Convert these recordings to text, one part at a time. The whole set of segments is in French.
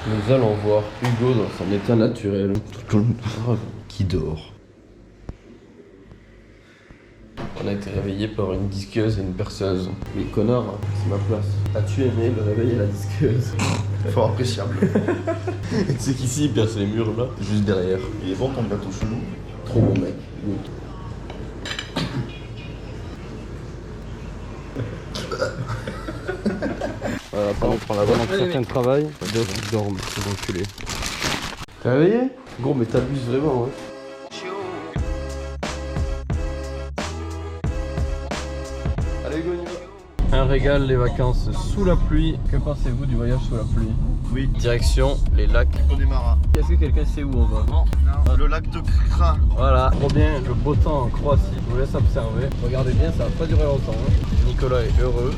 Nous allons voir Hugo dans son état naturel, qui dort. On a été réveillé par une disqueuse et une perceuse. Mais connard, hein, c'est ma place. As-tu aimé le réveil et la disqueuse? Fort appréciable. Tu sais qu'ici, il perce les murs là, juste derrière. Il est bon ton gâteau chelou. Trop bon mec. Goûte. Voilà, on prend la bonne que certains travaillent, d'autres qui dorment, c'est enculé. T'es réveillé? Gros, mais t'abuses vraiment, hein. Allez, Hugo, on y va. Un régal, les vacances sous la pluie. Que pensez-vous du voyage sous la pluie? Oui. Direction les lacs. Connemara. Est-ce que quelqu'un sait où on va? Non. Le lac de Kra. Voilà, trop bien, le beau temps en Croatie. Je vous laisse observer. Regardez bien, ça va pas durer longtemps. Hein. Nicolas est heureux.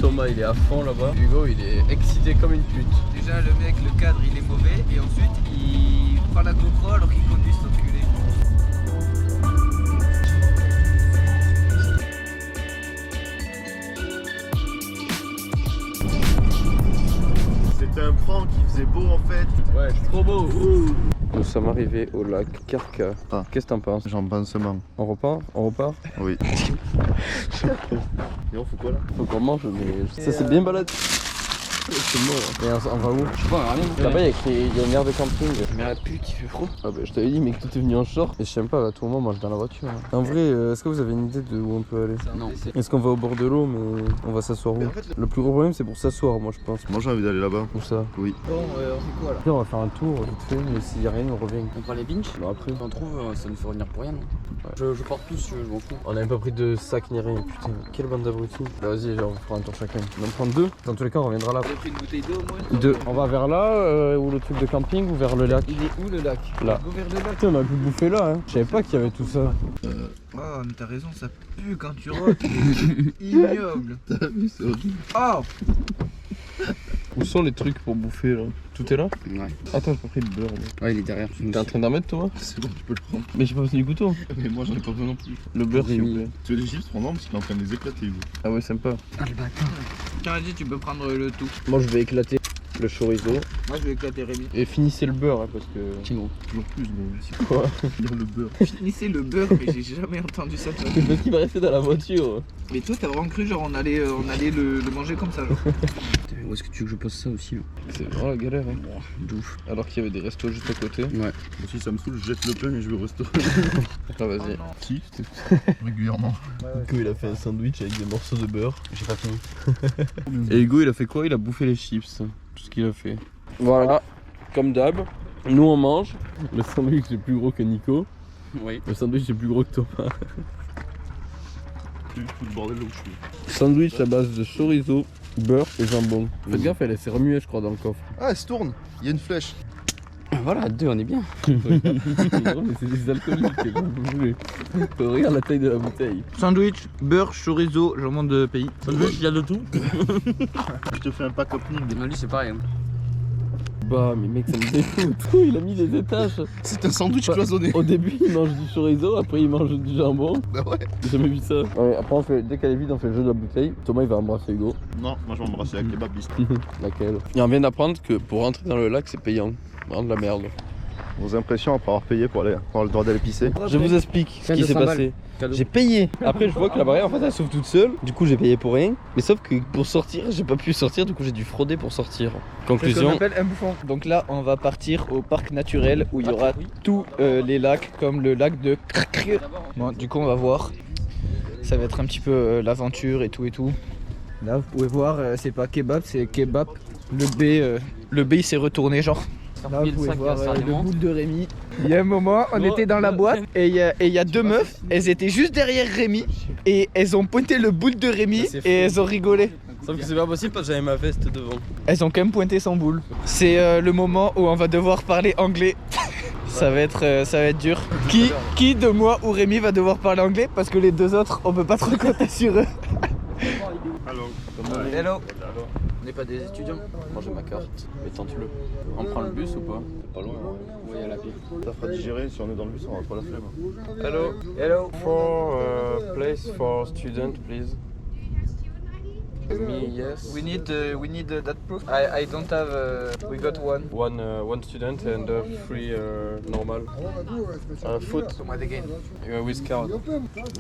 Thomas il est à fond là-bas. Hugo il est excité comme une pute. Déjà le mec, le cadre il est mauvais et ensuite il prend la GoPro alors qu'il conduit cet enculé. C'était un prank, il faisait beau en fait. Ouais, c'est trop beau. Nous sommes arrivés au lac Karka. Ah. Qu'est-ce que t'en penses? J'en pense seulement. On repart? On repart? Oui. Et on fout quoi là? Faut qu'on mange, mais ça c'est bien balade. C'est mort. Et on va où? Je sais pas, rien. Là-bas il y a une aire de camping. Mais la pute il fait froid. Ah bah je t'avais dit mec, tout est venu en short. Et je sais même pas, à tout moment on mange dans la voiture. Hein. En vrai, est-ce que vous avez une idée de où on peut aller? Non. Est-ce qu'on va au bord de l'eau, mais on va s'asseoir où? Le plus gros problème c'est pour s'asseoir, moi je pense. Moi j'ai envie d'aller là-bas. Où ça? Oui. Bon, on fait quoi là? Après on va faire un tour vite fait, mais s'il y a rien on revient. On prend les binges? Bon après. Si on trouve, ça nous fait revenir pour rien. Non je porte plus si tu veux, je m'en fous. On n'avait pas pris de sac ni rien, putain. Quelle bande d'abrutis. Bah vas-y, genre, on fera un tour chacun. On en prend deux. Dans tous les cas on reviendra là. On a pris une bouteille d'eau au moins? Deux. On va vers là, ou le truc de camping, ou vers le lac? Il est où le lac? Là. Go vers le lac. Putain on a pu bouffer là, hein. Je savais pas qu'il y avait tout ça. Oh mais t'as raison, ça pue quand tu rotes. Ignoble. T'as vu, c'est horrible. Oh. Où sont les trucs pour bouffer là? Tout est là? Ouais. Attends, j'ai pas pris le beurre. Ouais, il est derrière. T'es en train d'en mettre toi? C'est bon, tu peux le prendre. Mais j'ai pas besoin du couteau. Mais moi j'en ai pas besoin non plus. Le beurre s'il vous plaît. Tu veux des chips? Prends-en parce qu'il est en train de les éclater. Hugo. Ah ouais, sympa. Ah le bâtard. Tiens, vas-y, tu peux prendre le tout. Moi je vais éclater le chorizo. Moi je vais éclater Rémi. Et finissez le beurre hein, parce que... Timo. Toujours plus, mais c'est Quoi? il y a le beurre. Finissez le beurre, mais j'ai jamais entendu ça. C'est parce qu'il va rester dans la voiture. Mais toi, t'as vraiment cru genre on allait le manger comme ça genre. Où est-ce que tu veux que je pose ça aussi là? C'est vraiment la galère hein. D'ouf. Alors qu'il y avait des restos juste à côté. Ouais. Moi si ça me saoule, je jette le plein et je vais au restaurant. Ah vas-y. Si, régulièrement. Hugo il a fait un sandwich avec des morceaux de beurre. J'ai pas fini. Et Hugo il a fait quoi? Il a bouffé les chips. Tout ce qu'il a fait. Voilà. Comme d'hab. Nous on mange. Le sandwich est plus gros que Nico. Oui. Le sandwich est plus gros que Thomas. Tu fous le bordel là où je suis. Sandwich à base de chorizo, beurre et jambon. Faites gaffe, elle s'est remuée je crois dans le coffre. Ah, elle se tourne. Il y a une flèche. Voilà, à deux on est bien. Mais c'est des alcooliques, vous voulez. Regarde la taille de la bouteille. Sandwich, beurre, chorizo, jambon de pays. Sandwich, il y a de tout. Je te fais un pack opening. Lui c'est pareil. Bah mais mec ça me dégoûte. Il a mis des étages. C'est un sandwich cloisonné. Au début il mange du chorizo, après il mange du jambon. Bah ouais. J'ai jamais vu ça. Ouais, après on fait, dès qu'elle est vide on fait le jeu de la bouteille. Thomas il va embrasser Hugo. Non, moi je vais embrasser la kebabiste. Laquelle? Et on vient d'apprendre que pour rentrer dans le lac c'est payant. Vraiment de la merde. Vos impressions après avoir payé pour avoir le droit d'aller pisser? Je vous explique ce qui s'est passé. J'ai payé. Après je vois que la barrière en fait elle s'ouvre toute seule. Du coup j'ai payé pour rien. Mais sauf que pour sortir j'ai pas pu sortir. Du coup j'ai dû frauder pour sortir. Conclusion. appelle un bouffon. Donc là on va partir au parc naturel où il y aura tous les lacs comme le lac de Krk. Bon du coup on va voir. Ça va être un petit peu l'aventure et tout et tout. Là vous pouvez voir c'est pas kebab c'est kebab. Le B il s'est retourné genre. Là vous pouvez voir le boule de Rémi. Il y a un moment on était dans la boîte et il y a deux meufs. Elles étaient juste derrière Rémi et elles ont pointé le boule de Rémi et elles ont rigolé. Sauf que c'est pas possible parce que j'avais ma veste devant. Elles ont quand même pointé son boule. C'est le moment où on va devoir parler anglais. Ça va être dur. Qui de moi ou Rémi va devoir parler anglais parce que les deux autres on peut pas trop compter sur eux. Hello. On n'est pas des étudiants. Moi j'ai ma carte. Mais tente-le. On prend le bus ou pas? Pas loin. Oui, à la pied. Ça fera digérer, si on est dans le bus, on va pas la flemme. Hello. Hello. For place for student please. Me, yes. We need that proof. I don't have. We got one. One student and three normal. Foot with card.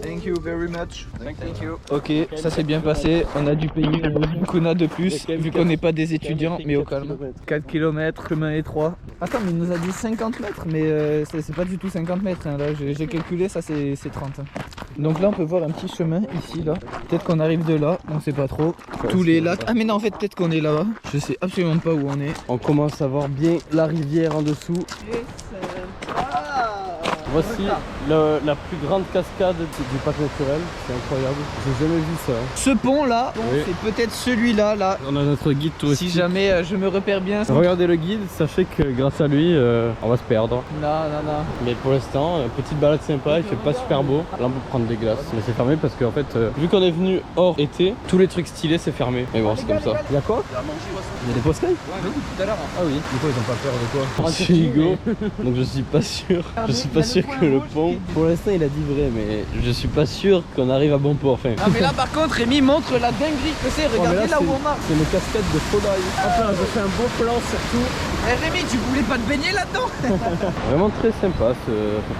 Thank you very much. Thank you. Ok, ça s'est bien passé. On a dû payer une kuna de plus vu qu'on n'est pas des étudiants, mais au calme. 4 km, chemin étroit. Attends, mais il nous a dit 50 mètres, mais c'est pas du tout 50 mètres. Hein, là, j'ai calculé, ça c'est 30. Hein. Donc là, on peut voir un petit chemin ici, là. Peut-être qu'on arrive de là, on sait pas trop. Tous les lacs. Ah, mais non, en fait, peut-être qu'on est là-bas. Je sais absolument pas où on est. On commence à voir bien la rivière en dessous. Voici la plus grande cascade du parc naturel, c'est incroyable, j'ai jamais vu ça. Ce pont là, Oui. c'est peut-être celui-là là. On a notre guide touristique. Si jamais je me repère bien. Regardez le guide, sachez que grâce à lui, on va se perdre. Non. Mais pour l'instant, petite balade sympa, il fait pas super beau. Là on peut prendre des glaces, mais c'est fermé parce qu'en fait, vu qu'on est venu hors été, tous les trucs stylés c'est fermé. Mais bon, c'est comme ça. Il y a quoi? Il y a des poissons? Oui, tout à l'heure. Ah oui. Du coup ils ont pas peur de quoi? Je suis Hugo, donc je suis pas sûr. Je suis pas sûr que le pont. Pour l'instant il a dit vrai, mais je suis pas sûr qu'on arrive à bon port. Enfin. Ah mais là par contre Rémi montre la dinguerie que c'est, regardez là où on marche. C'est une cascade de Fodaï. Enfin, je fais un beau plan surtout. Eh Rémi, tu voulais pas te baigner là-dedans? Vraiment très sympa ce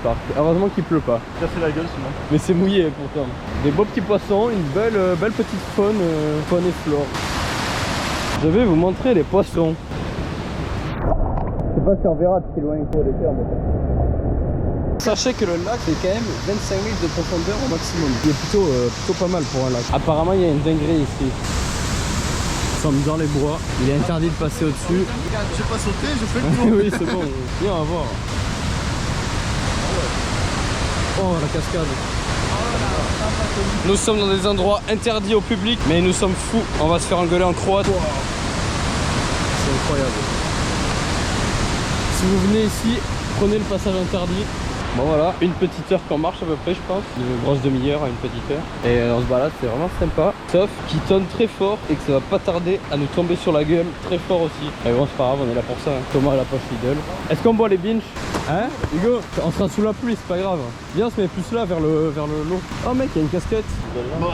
parc. Heureusement qu'il pleut pas. T'as fait la gueule sinon. Mais c'est mouillé pourtant. Des beaux petits poissons, une belle petite faune et flore. Je vais vous montrer les poissons. Je sais pas si on verra de si loin il faut les faire. Sachez que le lac est quand même 25 mètres de profondeur au maximum. Il est plutôt pas mal pour un lac. Apparemment il y a une dinguerie ici. Nous sommes dans les bois, il est interdit de passer au-dessus. J'ai pas sauté, je fais le tour. Oui c'est bon, viens on va voir. Oh la cascade. Nous sommes dans des endroits interdits au public, mais nous sommes fous, on va se faire engueuler en croate. C'est incroyable. Si vous venez ici, prenez le passage interdit. Bon voilà, une petite heure qu'on marche à peu près je pense, une grosse demi-heure à une petite heure. Et on se balade, c'est vraiment sympa. Sauf qu'il tonne très fort et que ça va pas tarder à nous tomber sur la gueule très fort aussi. Mais bon c'est pas grave, on est là pour ça. Hein. Thomas à la poche Lidl. Est-ce qu'on boit les binges? Hein Hugo? On sera sous la pluie, c'est pas grave. Viens on se met plus là vers le lot. Oh mec, il y a une casquette. Moi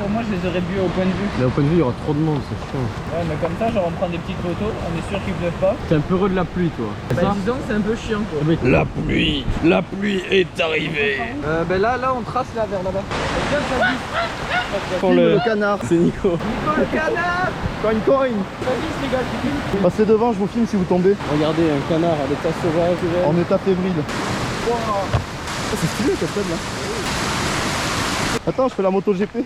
pour moi je les aurais bu au point de vue. Là au point de vue il y aura trop de monde, c'est chiant. Ouais mais comme ça genre on prend des petites photos, on est sûr qu'il pleuve pas. T'es un peu heureux de la pluie toi. Bah disons que c'est un peu chiant quoi. La pluie est arrivée. Ben là on trace là vers là-bas. Le canard. C'est Nico. Nico le canard. Coin coin. Vas-y les gars, tu filmes. Passez devant, je vous filme si vous tombez. Regardez un canard à l'état sauvage. En état fébrile. Wow. Oh, c'est stylé cette scène là. Attends, je fais la moto GP.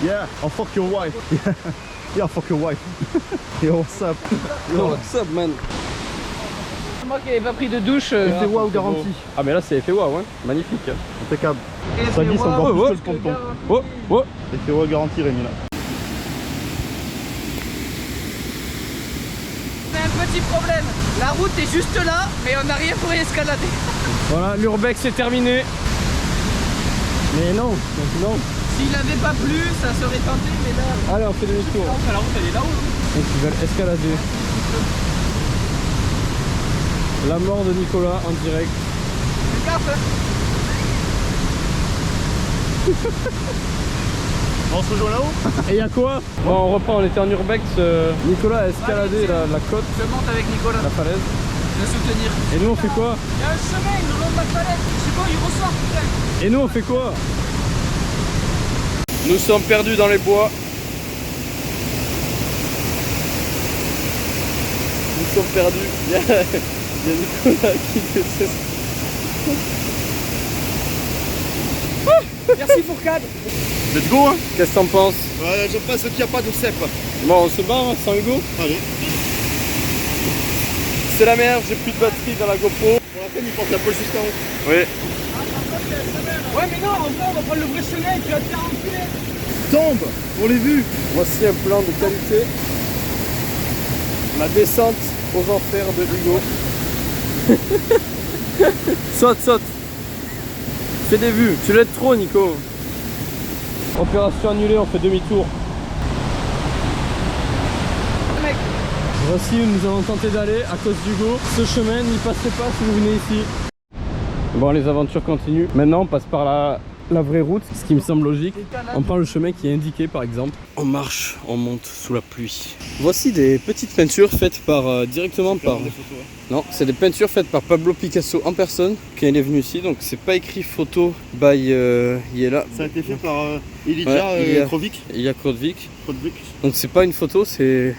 Yeah, I'll fuck your wife. Yeah, I'll fuck your wife. Yo, what's up? Yo, what's up man? Moi qui n'avais pas pris de douche. Effet waouh garanti. Ah mais là c'est effet waouh hein. Magnifique. Impeccable. Ça glisse encore plus que le ponton. Oh, oh. Effet waouh garanti Rémi là. On a un petit problème. La route est juste là, mais on n'a rien pour y escalader. Voilà, l'urbex c'est terminé. Mais non, non. S'il n'avait pas plu, ça serait tenté, mais là. Allez on fait demi-tour. La route elle est là-haut. Donc ils veulent escalader. La mort de Nicolas en direct. Fais gaffe hein. On se rejoint là-haut. Et y'a quoi? Bon on reprend, on était en urbex. Nicolas a escaladé la côte, Je monte avec Nicolas, la falaise. je vais soutenir. Et nous on fait quoi? Il y a un chemin le long de la falaise. Je sais pas, il ressort putain. Et nous on fait quoi? Nous sommes perdus dans les bois. Nous sommes perdus. Il y a Nicolas qui fait Merci Fourcade. Let's go hein. Qu'est-ce que t'en penses? Je pense qu'il n'y a pas de cep. Bon on se barre sans Hugo. Allez. C'est la merde, j'ai plus de batterie dans la GoPro. Pour la peine, il porte la poche juste en haut. Oui. Ouais mais non, en vrai on va prendre le vrai chemin et tu vas te faire enculer. Tombe pour les vues. Voici un plan de qualité. La descente aux enfers de Hugo. Saute, saute. Fais des vues. Tu l'aides trop, Nico. Opération annulée, on fait demi-tour. Mec. Voici où nous avons tenté d'aller à cause d'Hugo. Ce chemin, n'y passez pas si vous venez ici. Bon, les aventures continuent. Maintenant, on passe par la vraie route, ce qui me semble logique. On prend le chemin qui est indiqué, par exemple. On marche, on monte sous la pluie. Voici des petites peintures faites par directement par... Non, c'est des peintures faites par Pablo Picasso en personne quand il est venu ici. Donc c'est pas écrit photo by Yela. Ça a été fait par Ilija Krovic. Ilija Krovic. Donc c'est pas une photo, c'est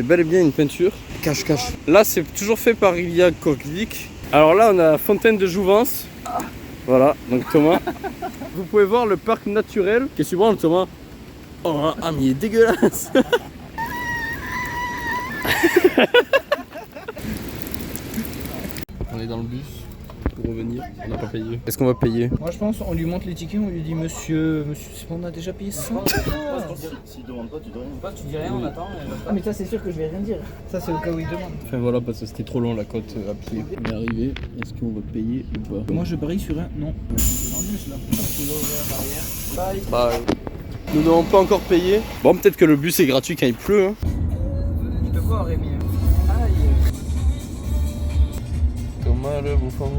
bel et bien une peinture. Cache. Là c'est toujours fait par Ilija Krovic. Alors là on a Fontaine de Jouvence. Voilà, donc Thomas. Vous pouvez voir le parc naturel. Qu'est-ce que tu vois Thomas? Oh, ah mais il est dégueulasse. On est dans le bus pour revenir, on n'a pas payé. Est-ce qu'on va payer? Moi je pense on lui montre les tickets, on lui dit monsieur, on a déjà payé 100. S'il demande pas, tu dis rien. Tu dis rien, on attend. Ah mais ça c'est sûr que je vais rien dire. Ça c'est au cas où il demande. Enfin voilà, parce que c'était trop long la côte à pied. On est arrivé, est-ce qu'on va payer ou pas? Moi je brille sur un... Non. En bus là. Bye. Bye. Nous n'avons pas encore payé. Bon, peut-être que le bus est gratuit quand il pleut. Hein. Je te vois Rémi. Aïe. Thomas le bouffon.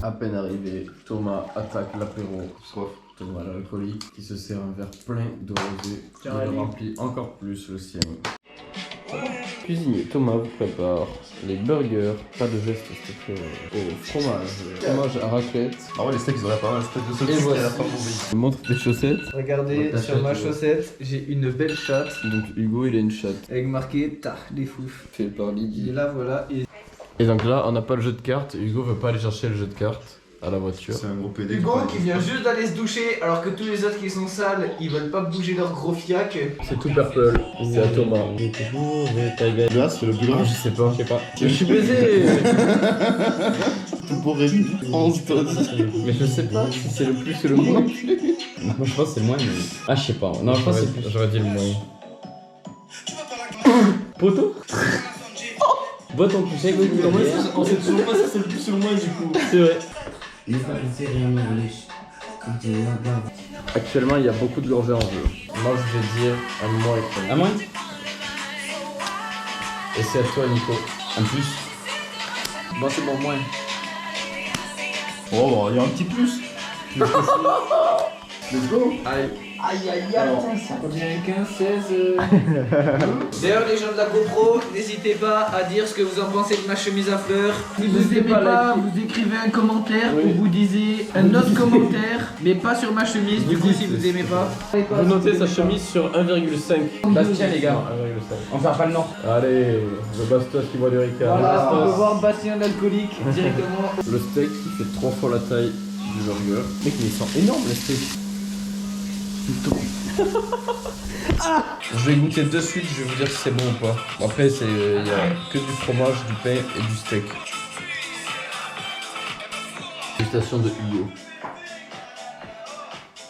À peine arrivé, Thomas attaque l'apéro. Soif. Thomas l'alcoolique qui se sert un verre plein de rosé. Il remplit encore plus le sien. Cuisinier Thomas vous prépare les burgers, pas de geste s'il te plaît, au fromage à raclette. Ah ouais, les steaks ils auraient pas mal, steak de Et saucisse voici. à la fin pour Montre tes chaussettes. Regardez Ta sur chatte, ma ouais. chaussette, j'ai une belle chatte Donc Hugo il a une chatte. avec marqué Ta des fouf. Fait par Et Lydie. là voilà. Et donc là on n'a pas le jeu de cartes, Hugo veut pas aller chercher le jeu de cartes à la voiture. C'est un gros PD. Hugo qui vient juste d'aller se doucher alors que tous les autres qui sont sales ils veulent pas bouger leur gros fiac. C'est tout purple, c'est à Thomas. Là, c'est le plus grand. Je sais pas. Je suis baisé. Tout pour Rémi. 11 tonnes. Mais je sais pas si c'est le plus ou le moins. Moi je pense que c'est le moins mais... Ah je sais pas, non je pense que c'est plus. J'aurais dit le moins. Poto. Bois ton plus sec. On sait toujours pas si c'est le plus ou le moins du coup. C'est vrai. Actuellement il y a beaucoup de gorgées en jeu. Moi je vais dire un moins. Un moins. Et c'est à toi Nico. Un plus. Bon c'est bon moins. Oh, il y a un petit plus. Let's go. Aïe. Aïe aïe aïe, ça revient 15, 16. D'ailleurs, les gens de la GoPro, n'hésitez pas à dire ce que vous en pensez de ma chemise à fleurs. Si vous aimez pas, vous écrivez un commentaire ou vous disiez un autre commentaire, mais pas sur ma chemise. Du coup, si vous aimez pas, Vous notez sa chemise sur 1,5. Bastien, les gars. 1,5. on perd pas le nom. Allez, le bastos qui voit du Ricard. Voilà, on peut voir Bastien l'alcoolique directement. Le steak qui fait 3 fois la taille du burger. Mec, mais ils sont énormes les steaks. Je vais goûter de suite, je vais vous dire si c'est bon ou pas. Après, il y a que du fromage, du pain et du steak. Dégustation de Hugo.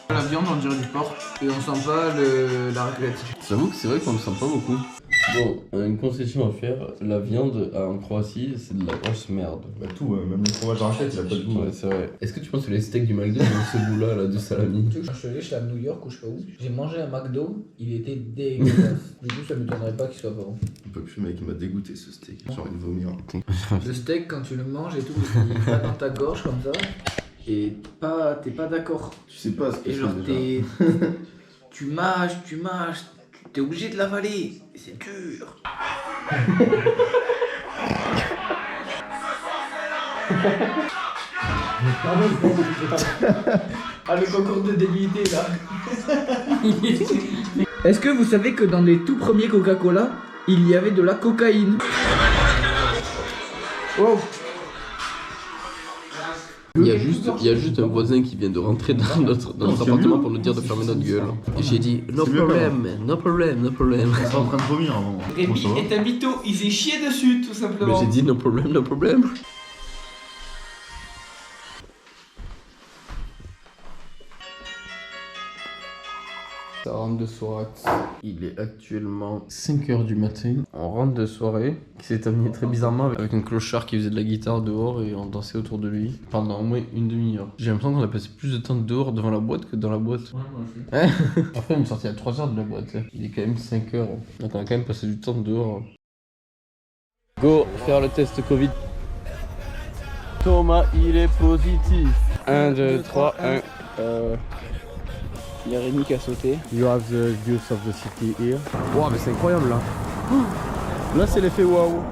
La viande, on dirait du porc. Et on sent pas la raclette. J'avoue que c'est vrai qu'on ne sent pas beaucoup. Bon, on a une concession à faire. La viande en Croatie, c'est de la grosse merde. Bah tout, même le fromage à raclette, il a pas de goût. Ouais, c'est vrai. Est-ce que tu penses que les steaks du McDo ont ce goût-là là, de salami? Je suis allé chez New York ou je sais pas où. J'ai mangé un McDo, il était dégueulasse. Du coup, ça m'étonnerait pas qu'il soit pas bon. Un peu plus, mec, il m'a dégoûté ce steak. J'ai envie de vomir. Le steak, quand tu le manges et tout, il va dans ta gorge comme ça. Et t'es pas d'accord. Tu sais pas ce que Et c'est genre, déjà. tu mâches, t'es obligé de l'avaler. Et c'est dur. Ah, le concours de débilité là. Est-ce que vous savez que dans les tout premiers Coca-Cola, il y avait de la cocaïne? Oh. Il y a juste un voisin qui vient de rentrer dans notre appartement pour nous dire de fermer notre gueule. Et j'ai dit no C'est mieux problem, no problem, no problem. Il est en train de vomir avant. Rémi Bon, ça va. est un mytho, il s'est chié dessus tout Mais simplement. j'ai dit no problem, no problem. Ça rentre de soirée. Il est actuellement 5h du matin. On rentre de soirée qui s'est terminée très bizarrement avec un clochard qui faisait de la guitare dehors et on dansait autour de lui pendant au moins une demi-heure. J'ai l'impression qu'on a passé plus de temps dehors devant la boîte que dans la boîte. Ouais, moi aussi. Après, il me sortit à 3h de la boîte. Il est quand même 5h. Donc on a quand même passé du temps dehors. Go faire le test Covid. Thomas, il est positif. 1, 2, 3, 1. Il y a Rémi qui a sauté. You have the views of the city here. Wow, mais c'est incroyable là. Là, c'est l'effet waouh.